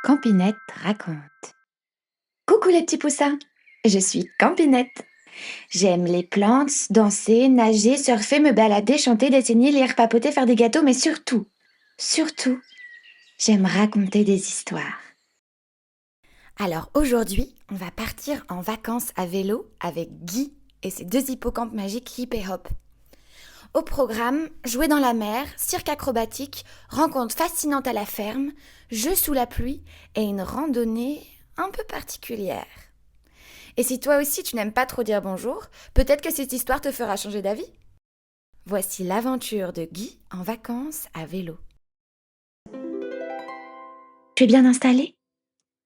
Campinette raconte. Coucou les petits poussins, je suis Campinette. J'aime les plantes, danser, nager, surfer, me balader, chanter, dessiner, lire, papoter, faire des gâteaux, mais surtout, j'aime raconter des histoires. Alors aujourd'hui, on va partir en vacances à vélo avec Guy et ses 2 hippocampes magiques Hip et Hop. Au programme, jouer dans la mer, cirque acrobatique, rencontre fascinante à la ferme, jeux sous la pluie et une randonnée un peu particulière. Et si toi aussi tu n'aimes pas trop dire bonjour, peut-être que cette histoire te fera changer d'avis. Voici l'aventure de Guy en vacances à vélo. Tu es bien installé ?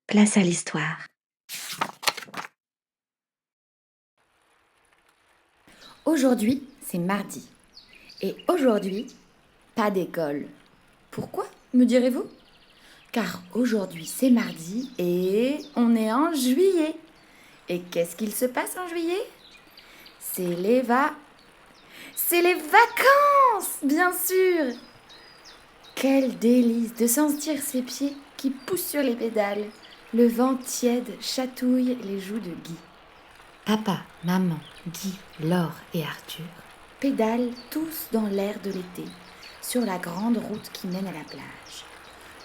Place à l'histoire. Aujourd'hui, c'est mardi. Et aujourd'hui, pas d'école. Pourquoi, me direz-vous ? Car aujourd'hui, c'est mardi et on est en juillet. Et qu'est-ce qu'il se passe en juillet ? C'est les vacances, bien sûr. Quel délice de sentir ses pieds qui poussent sur les pédales. Le vent tiède chatouille les joues de Guy. Papa, maman, Guy, Laure et Arthur pédalent tous dans l'air de l'été, sur la grande route qui mène à la plage.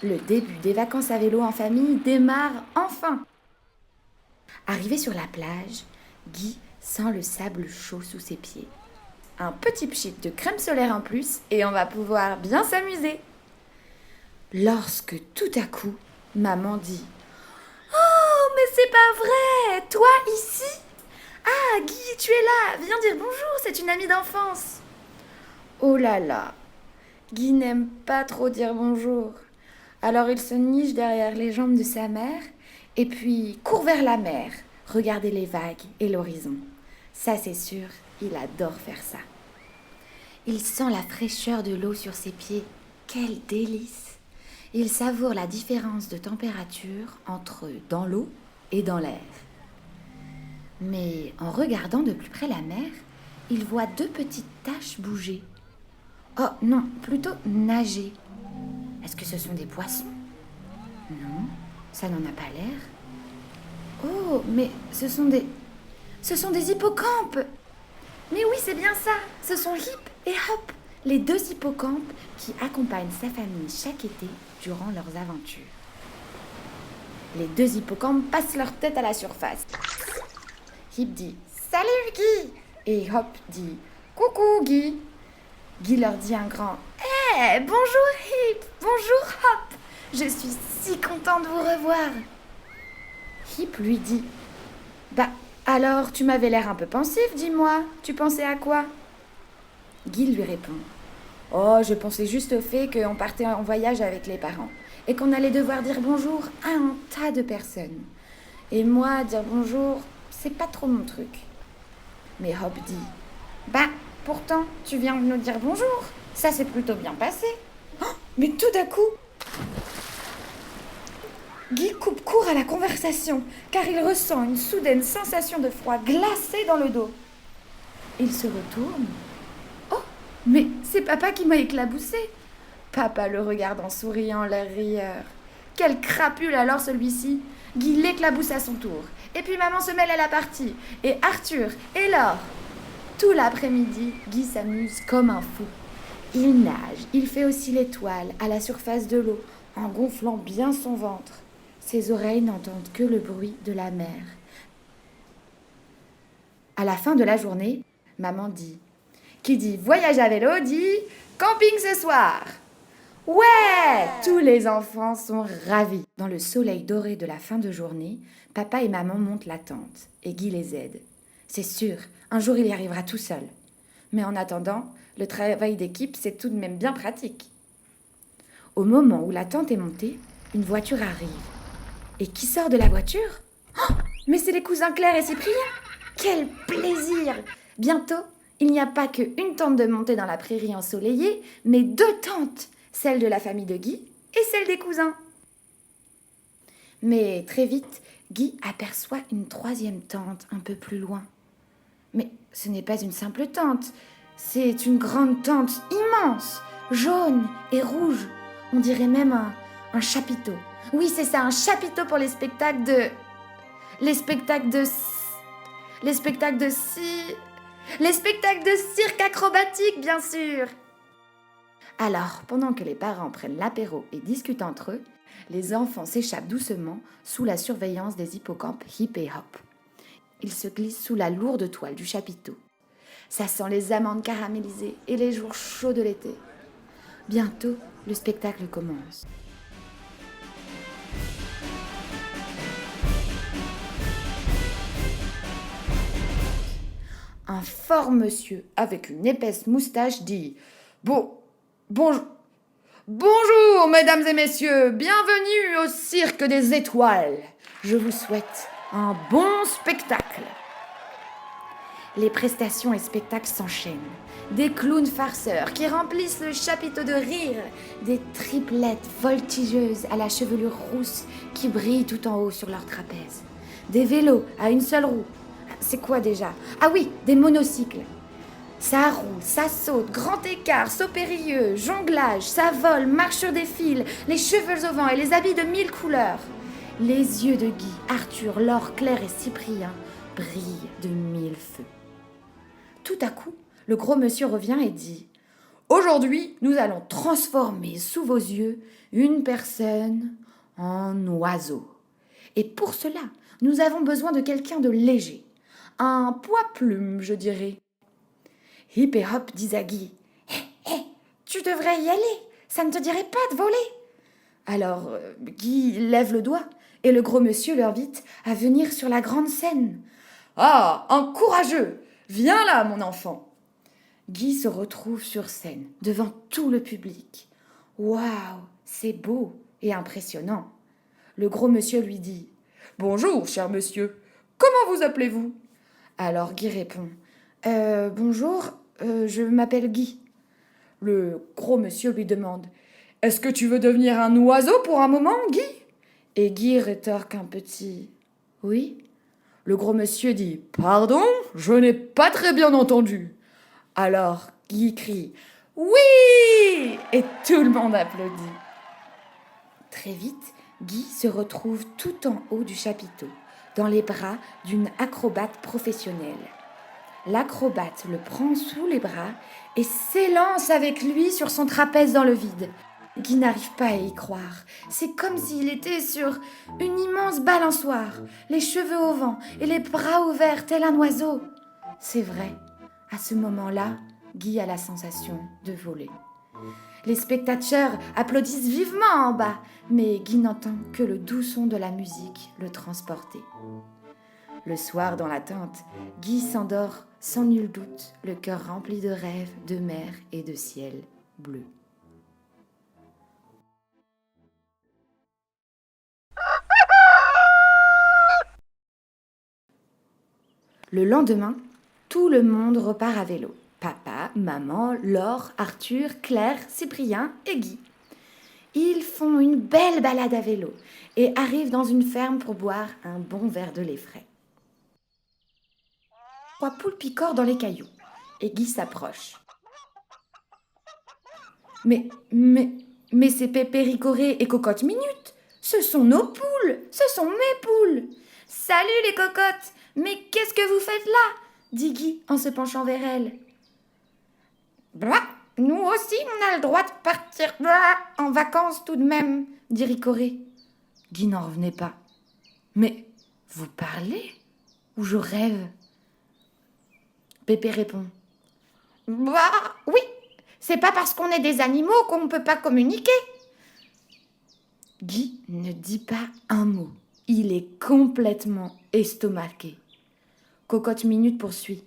Le début des vacances à vélo en famille démarre enfin. Arrivé sur la plage, Guy sent le sable chaud sous ses pieds. Un petit pchit de crème solaire en plus et on va pouvoir bien s'amuser. Lorsque tout à coup, maman dit « Oh, mais c'est pas vrai! Toi ici? Ah, Guy, tu es là! Viens dire bonjour, c'est une amie d'enfance! » Oh là là! Guy n'aime pas trop dire bonjour. Alors il se niche derrière les jambes de sa mère et puis court vers la mer, regarder les vagues et l'horizon. Ça c'est sûr, il adore faire ça. Il sent la fraîcheur de l'eau sur ses pieds. Quel délice! Il savoure la différence de température entre dans l'eau et dans l'air. Mais en regardant de plus près la mer, il voit 2 petites taches bouger. Oh non, plutôt nager. Est-ce que ce sont des poissons ? Non, ça n'en a pas l'air. Oh, mais ce sont des hippocampes. Mais oui, c'est bien ça. Ce sont Hip et Hop, les 2 hippocampes qui accompagnent sa famille chaque été durant leurs aventures. Les 2 hippocampes passent leur tête à la surface. Hip dit « Salut Guy !» et Hop dit « Coucou Guy !» Guy leur dit un grand « Hé, bonjour Hip, bonjour Hop, je suis si content de vous revoir !» Hip lui dit « Bah, alors tu m'avais l'air un peu pensif, dis-moi, tu pensais à quoi ?» Guy lui répond « Oh, je pensais juste au fait qu'on partait en voyage avec les parents et qu'on allait devoir dire bonjour à un tas de personnes. Et moi, dire bonjour, c'est pas trop mon truc. » Mais Hop dit « Bah, pourtant, tu viens de nous dire bonjour, ça s'est plutôt bien passé. » Oh, mais tout d'un coup, Guy coupe court à la conversation, car il ressent une soudaine sensation de froid glacé dans le dos. Il se retourne. Oh, mais c'est papa qui m'a éclaboussé. Papa le regarde en souriant, l'air rieur. Quel crapule alors celui-ci. Guy l'éclabousse à son tour. Et puis maman se mêle à la partie. Et Arthur, et Laure. Tout l'après-midi, Guy s'amuse comme un fou. Il nage, il fait aussi l'étoile à la surface de l'eau, en gonflant bien son ventre. Ses oreilles n'entendent que le bruit de la mer. À la fin de la journée, maman dit « Qui dit voyage à vélo dit camping ce soir !» Ouais ! Tous les enfants sont ravis. Dans le soleil doré de la fin de journée, papa et maman montent la tente et Guy les aide. C'est sûr, un jour il y arrivera tout seul. Mais en attendant, le travail d'équipe, c'est tout de même bien pratique. Au moment où la tente est montée, une voiture arrive. Et qui sort de la voiture ? Oh, mais c'est les cousins Claire et Cyprien ! Quel plaisir ! Bientôt, il n'y a pas qu'une tente de montée dans la prairie ensoleillée, mais 2 tentes, celle de la famille de Guy et celle des cousins. Mais très vite, Guy aperçoit une 3e tente un peu plus loin. Mais ce n'est pas une simple tente, c'est une grande tente immense, jaune et rouge. On dirait même un chapiteau. Oui, c'est ça, un chapiteau pour les spectacles de... Les spectacles de... Les spectacles de Les spectacles de cirque acrobatique, bien sûr. Alors, pendant que les parents prennent l'apéro et discutent entre eux, les enfants s'échappent doucement sous la surveillance des hippocampes Hip et Hop. Ils se glissent sous la lourde toile du chapiteau. Ça sent les amandes caramélisées et les jours chauds de l'été. Bientôt, le spectacle commence. Un fort monsieur avec une épaisse moustache dit « Bonjour, mesdames et messieurs, bienvenue au Cirque des Étoiles. Je vous souhaite un bon spectacle. » Les prestations et spectacles s'enchaînent. Des clowns farceurs qui remplissent le chapiteau de rire, des triplettes voltigeuses à la chevelure rousse qui brillent tout en haut sur leur trapèze, des vélos à une seule roue. C'est quoi déjà? Ah oui, des monocycles. Ça roule, ça saute, grand écart, saut périlleux, jonglage, ça vole, marche sur des fils, les cheveux au vent et les habits de 1000 couleurs. Les yeux de Guy, Arthur, Laure, Claire et Cyprien brillent de 1000 feux. Tout à coup, le gros monsieur revient et dit « Aujourd'hui, nous allons transformer sous vos yeux une personne en oiseau. Et pour cela, nous avons besoin de quelqu'un de léger. Un poids-plume, je dirais. » Hip et Hop disent à Guy « Hé, tu devrais y aller, ça ne te dirait pas de voler ?» Alors, Guy lève le doigt et le gros monsieur l'invite à venir sur la grande scène. « Ah, un courageux! Viens là, mon enfant !» Guy se retrouve sur scène, devant tout le public. « Waouh, c'est beau et impressionnant !» Le gros monsieur lui dit « Bonjour, cher monsieur, comment vous appelez-vous » Alors Guy répond « Bonjour, je m'appelle Guy. » Le gros monsieur lui demande « Est-ce que tu veux devenir un oiseau pour un moment, Guy ?» Et Guy rétorque un petit « Oui ?» Le gros monsieur dit « Pardon, je n'ai pas très bien entendu. » Alors Guy crie « Oui !» Et tout le monde applaudit. Très vite, Guy se retrouve tout en haut du chapiteau, dans les bras d'une acrobate professionnelle. L'acrobate le prend sous les bras et s'élance avec lui sur son trapèze dans le vide. Guy n'arrive pas à y croire. C'est comme s'il était sur une immense balançoire, les cheveux au vent et les bras ouverts tel un oiseau. C'est vrai, à ce moment-là, Guy a la sensation de voler. Les spectateurs applaudissent vivement en bas, mais Guy n'entend que le doux son de la musique le transporter. Le soir, dans la tente, Guy s'endort sans nul doute, le cœur rempli de rêves, de mer et de ciel bleu. Le lendemain, tout le monde repart à vélo. Papa, maman, Laure, Arthur, Claire, Cyprien et Guy. Ils font une belle balade à vélo et arrivent dans une ferme pour boire un bon verre de lait frais. 3 poules picorent dans les cailloux et Guy s'approche. Mais c'est Pépé Ricoré et Cocotte Minute. Ce sont nos poules, ce sont mes poules. Salut les cocottes, mais qu'est-ce que vous faites là ? Dit Guy en se penchant vers elle. Bah, nous aussi on a le droit de partir en vacances tout de même, dit Ricoré. Guy n'en revenait pas. Mais vous parlez ou je rêve ? Pépé répond. Bah oui, c'est pas parce qu'on est des animaux qu'on ne peut pas communiquer. Guy ne dit pas un mot. Il est complètement estomaqué. Cocotte Minute poursuit.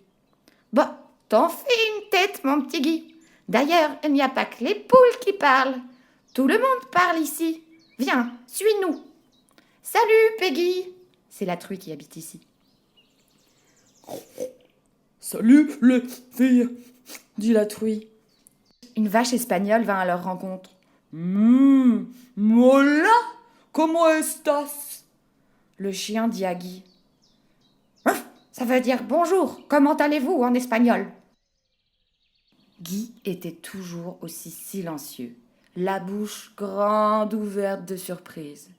Bah, t'en fais une tête, mon petit Guy. D'ailleurs, il n'y a pas que les poules qui parlent. Tout le monde parle ici. Viens, suis-nous. Salut, Peggy. C'est la truie qui habite ici. Salut, les filles, dit la truie. Une vache espagnole vint à leur rencontre. Hola, comment estás? Le chien dit à Guy. Ça veut dire bonjour, comment allez-vous en espagnol? Guy était toujours aussi silencieux, la bouche grande ouverte de surprise.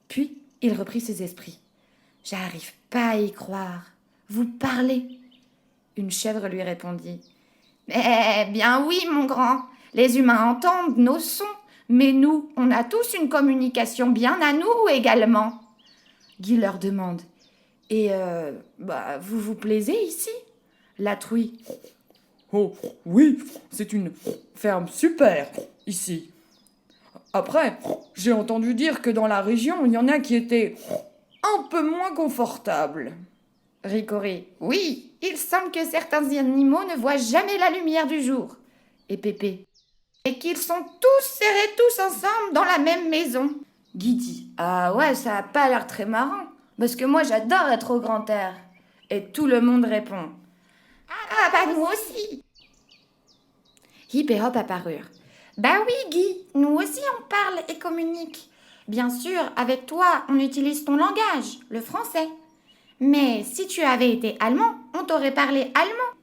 Puis il reprit ses esprits. « J'arrive pas à y croire. Vous parlez ?» Une chèvre lui répondit. « Eh bien oui, mon grand. Les humains entendent nos sons, mais nous, on a tous une communication bien à nous également. » Guy leur demande. « Et vous vous plaisez ici ?» La truie. « Oh oui, c'est une ferme super ici. Après, j'ai entendu dire que dans la région, il y en a qui étaient un peu moins confortables. » Ricoré. « Oui, il semble que certains animaux ne voient jamais la lumière du jour. » Et Pépé. « Et qu'ils sont tous serrés tous ensemble dans la même maison. » Guy dit. « Ah ouais, ça a pas l'air très marrant, parce que moi j'adore être au grand air. » Et tout le monde répond. « Ah bah nous aussi. » Hip et Hop apparurent. « Bah oui, Guy, nous aussi on parle et communique. Bien sûr, avec toi, on utilise ton langage, le français. Mais si tu avais été allemand, on t'aurait parlé allemand.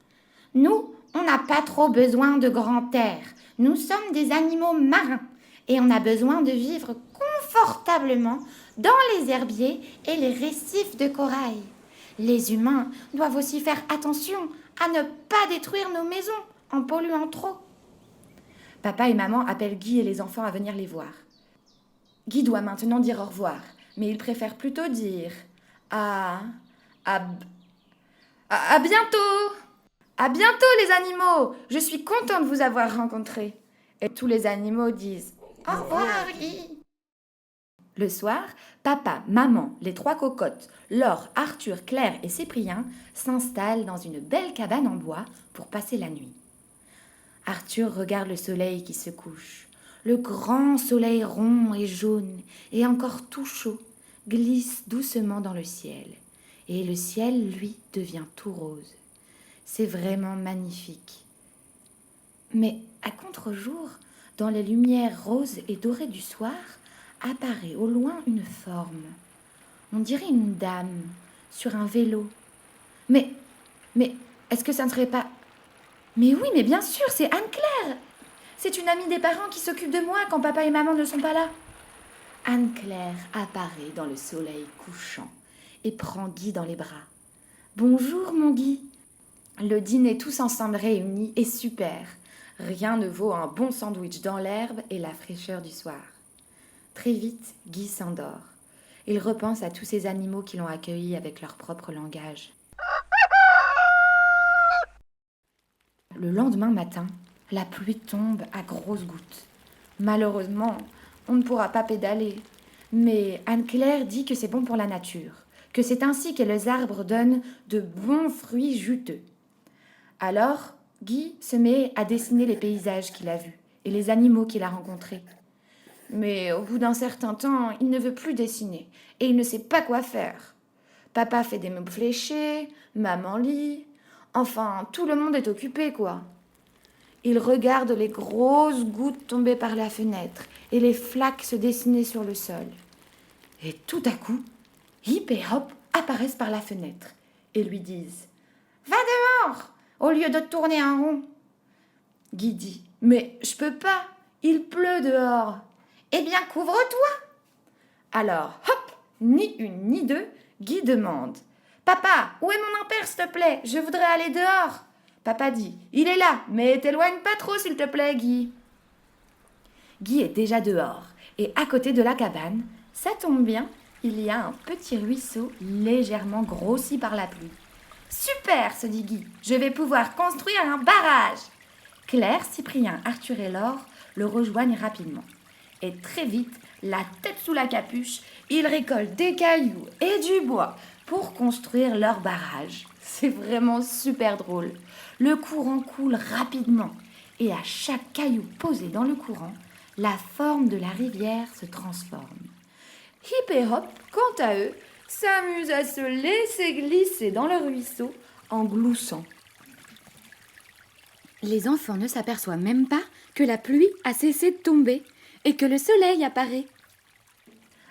Nous, on n'a pas trop besoin de grand air. Nous sommes des animaux marins et on a besoin de vivre confortablement dans les herbiers et les récifs de corail. Les humains doivent aussi faire attention à ne pas détruire nos maisons en polluant trop. » Papa et maman appellent Guy et les enfants à venir les voir. Guy doit maintenant dire au revoir, mais il préfère plutôt dire à bientôt. À bientôt les animaux. Je suis content de vous avoir rencontrés. Et tous les animaux disent au revoir Guy. Le soir, papa, maman, les trois cocottes, Laure, Arthur, Claire et Cyprien s'installent dans une belle cabane en bois pour passer la nuit. Arthur regarde le soleil qui se couche. Le grand soleil rond et jaune et encore tout chaud glisse doucement dans le ciel. Et le ciel, lui, devient tout rose. C'est vraiment magnifique. Mais à contre-jour, dans les lumières roses et dorées du soir, apparaît au loin une forme. On dirait une dame sur un vélo. Mais, est-ce que ça ne serait pas... Mais oui, mais bien sûr, c'est Anne-Claire. C'est une amie des parents qui s'occupe de moi quand papa et maman ne sont pas là. Anne-Claire apparaît dans le soleil couchant et prend Guy dans les bras. « Bonjour, mon Guy. » Le dîner tous ensemble réunis est super. Rien ne vaut un bon sandwich dans l'herbe et la fraîcheur du soir. Très vite, Guy s'endort. Il repense à tous ces animaux qui l'ont accueilli avec leur propre langage. Le lendemain matin, la pluie tombe à grosses gouttes. Malheureusement, on ne pourra pas pédaler. Mais Anne-Claire dit que c'est bon pour la nature, que c'est ainsi que les arbres donnent de bons fruits juteux. Alors, Guy se met à dessiner les paysages qu'il a vus et les animaux qu'il a rencontrés. Mais au bout d'un certain temps, il ne veut plus dessiner et il ne sait pas quoi faire. Papa fait des mots fléchés, maman lit. Enfin, tout le monde est occupé, quoi. Il regarde les grosses gouttes tomber par la fenêtre et les flaques se dessiner sur le sol. Et tout à coup, Hip et Hop apparaissent par la fenêtre et lui disent « Va dehors, au lieu de tourner en rond !» Guy dit « Mais je peux pas, il pleut dehors !»« Eh bien, couvre-toi !» Alors, hop, ni une ni deux, Guy demande « Papa, où est mon impair, s'il te plaît? Je voudrais aller dehors !» Papa dit « Il est là, mais t'éloigne pas trop, s'il te plaît, Guy. » Guy est déjà dehors, et à côté de la cabane, ça tombe bien, il y a un petit ruisseau légèrement grossi par la pluie. « Super !» se dit Guy, « je vais pouvoir construire un barrage !» Claire, Cyprien, Arthur et Laure le rejoignent rapidement. Et très vite, la tête sous la capuche, ils récoltent des cailloux et du bois pour construire leur barrage. C'est vraiment super drôle. Le courant coule rapidement et à chaque caillou posé dans le courant, la forme de la rivière se transforme. Hip et Hop, quant à eux, s'amusent à se laisser glisser dans le ruisseau en gloussant. Les enfants ne s'aperçoivent même pas que la pluie a cessé de tomber et que le soleil apparaît.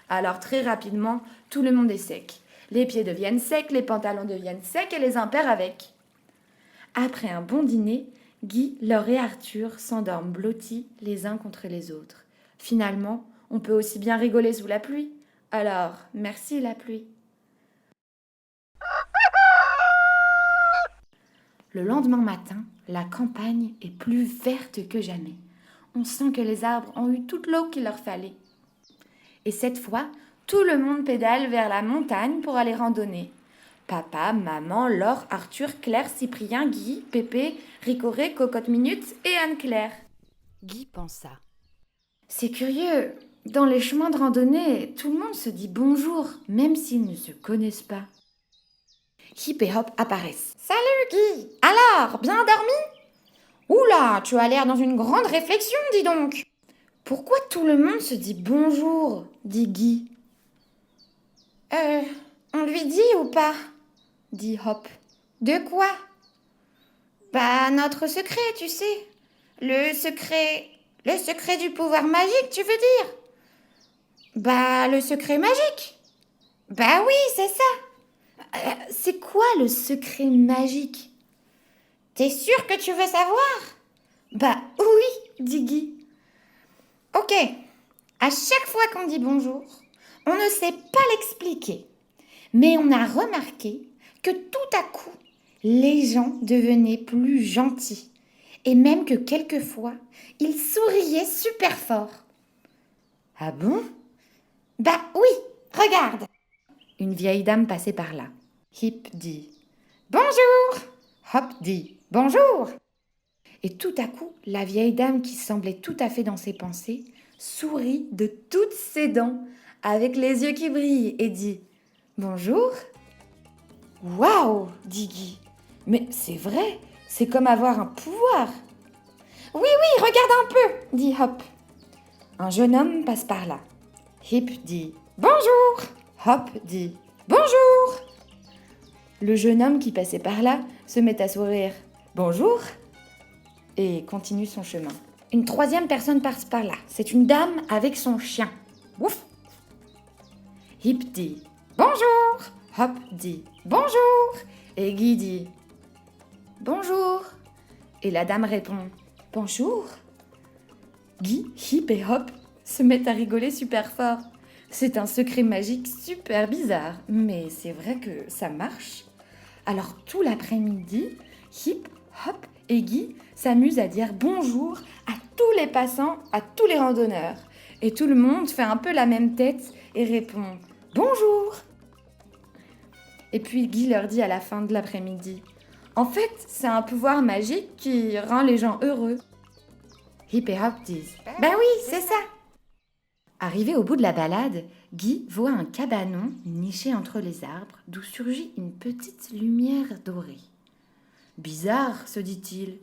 Alors très rapidement, tout le monde est sec. Les pieds deviennent secs, les pantalons deviennent secs et les impairs avec. Après un bon dîner, Guy, Laure et Arthur s'endorment blottis les uns contre les autres. Finalement, on peut aussi bien rigoler sous la pluie. Alors, merci la pluie. Le lendemain matin, la campagne est plus verte que jamais. On sent que les arbres ont eu toute l'eau qu'il leur fallait. Et cette fois, tout le monde pédale vers la montagne pour aller randonner. Papa, maman, Laure, Arthur, Claire, Cyprien, Guy, Pépé, Ricoré, Cocotte Minute et Anne-Claire. Guy pensa. C'est curieux, dans les chemins de randonnée, tout le monde se dit bonjour, même s'ils ne se connaissent pas. Hip et Hop apparaissent. Salut Guy, alors, bien dormi? Oula, tu as l'air dans une grande réflexion, dis donc. Pourquoi tout le monde se dit bonjour, dit Guy. On lui dit ou pas? Dit Hop. De quoi? Bah, notre secret, tu sais. Le secret du pouvoir magique, tu veux dire? Bah, le secret magique. Bah oui, c'est ça. C'est quoi le secret magique? T'es sûr que tu veux savoir? Bah oui, dit Guy. Ok, à chaque fois qu'on dit bonjour, on ne sait pas l'expliquer. Mais on a remarqué que tout à coup, les gens devenaient plus gentils. Et même que quelquefois, ils souriaient super fort. Ah bon? Bah oui, regarde. Une vieille dame passait par là. Hip dit « Bonjour !» Hop dit « Bonjour !» Et tout à coup, la vieille dame qui semblait tout à fait dans ses pensées sourit de toutes ses dents, avec les yeux qui brillent, et dit « Bonjour !» Waouh, dit Guy. Mais c'est vrai, c'est comme avoir un pouvoir. Oui, regarde un peu, dit Hop. Un jeune homme passe par là. Hip dit bonjour. Hop dit bonjour. Le jeune homme qui passait par là se met à sourire. Bonjour. Et continue son chemin. Une troisième personne passe par là. C'est une dame avec son chien. Ouf. Hip dit bonjour. Hop dit bonjour. Et Guy dit bonjour. Et la dame répond bonjour. Guy, Hip et Hop se mettent à rigoler super fort. C'est un secret magique super bizarre, mais c'est vrai que ça marche. Alors tout l'après-midi, Hip, Hop et Guy s'amusent à dire bonjour à tous les passants, à tous les randonneurs. Et tout le monde fait un peu la même tête et répond bonjour. Et puis Guy leur dit à la fin de l'après-midi, en fait, c'est un pouvoir magique qui rend les gens heureux. Hip et Hop disent « Ben oui, c'est ça !» Arrivé au bout de la balade, Guy voit un cabanon niché entre les arbres d'où surgit une petite lumière dorée. « Bizarre, se dit-il.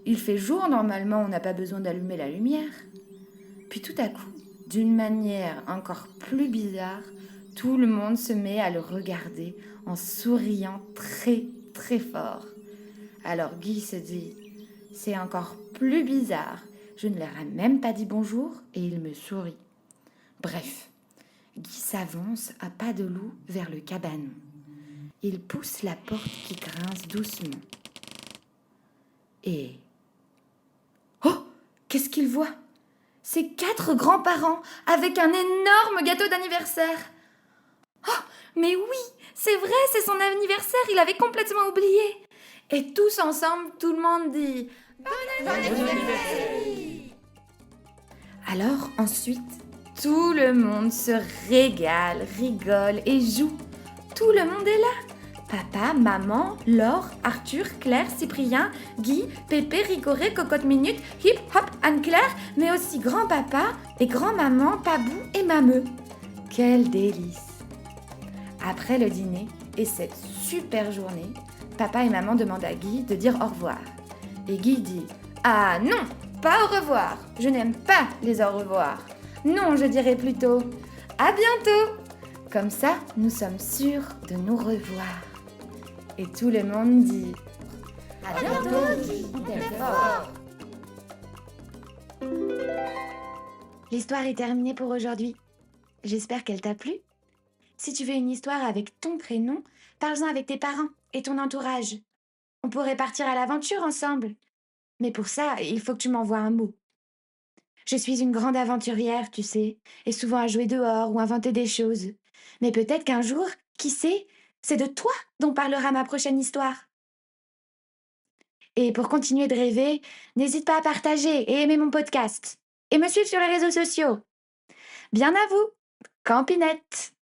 Il fait jour, normalement, on n'a pas besoin d'allumer la lumière. » Puis tout à coup, d'une manière encore plus bizarre, tout le monde se met à le regarder en souriant très très fort. Alors Guy se dit « C'est encore plus bizarre. Je ne leur ai même pas dit bonjour et ils me sourient. » Bref, Guy s'avance à pas de loup vers le cabanon. Il pousse la porte qui grince doucement. Et... oh! Qu'est-ce qu'il voit? Ses 4 grands-parents avec un énorme gâteau d'anniversaire. Oh! Mais oui! C'est vrai, c'est son anniversaire, il avait complètement oublié. Et tous ensemble, tout le monde dit « Bon anniversaire !» Alors ensuite, tout le monde se régale, rigole et joue. Tout le monde est là. Papa, maman, Laure, Arthur, Claire, Cyprien, Guy, Pépé, Ricoré, Cocotte Minute, Hip, Hop, Anne-Claire, mais aussi grand-papa et grand-maman, Pabou et Mameux. Quel délice! Après le dîner et cette super journée, papa et maman demandent à Guy de dire au revoir. Et Guy dit « Ah non, pas au revoir, je n'aime pas les au revoir. Non, je dirais plutôt « à bientôt !» Comme ça, nous sommes sûrs de nous revoir. Et tout le monde dit « À bientôt, Guy, t'es fort !» L'histoire est terminée pour aujourd'hui. J'espère qu'elle t'a plu. Si tu veux une histoire avec ton prénom, parle-en avec tes parents et ton entourage. On pourrait partir à l'aventure ensemble. Mais pour ça, il faut que tu m'envoies un mot. Je suis une grande aventurière, tu sais, et souvent à jouer dehors ou inventer des choses. Mais peut-être qu'un jour, qui sait, c'est de toi dont parlera ma prochaine histoire. Et pour continuer de rêver, n'hésite pas à partager et aimer mon podcast. Et me suivre sur les réseaux sociaux. Bien à vous, Campinette!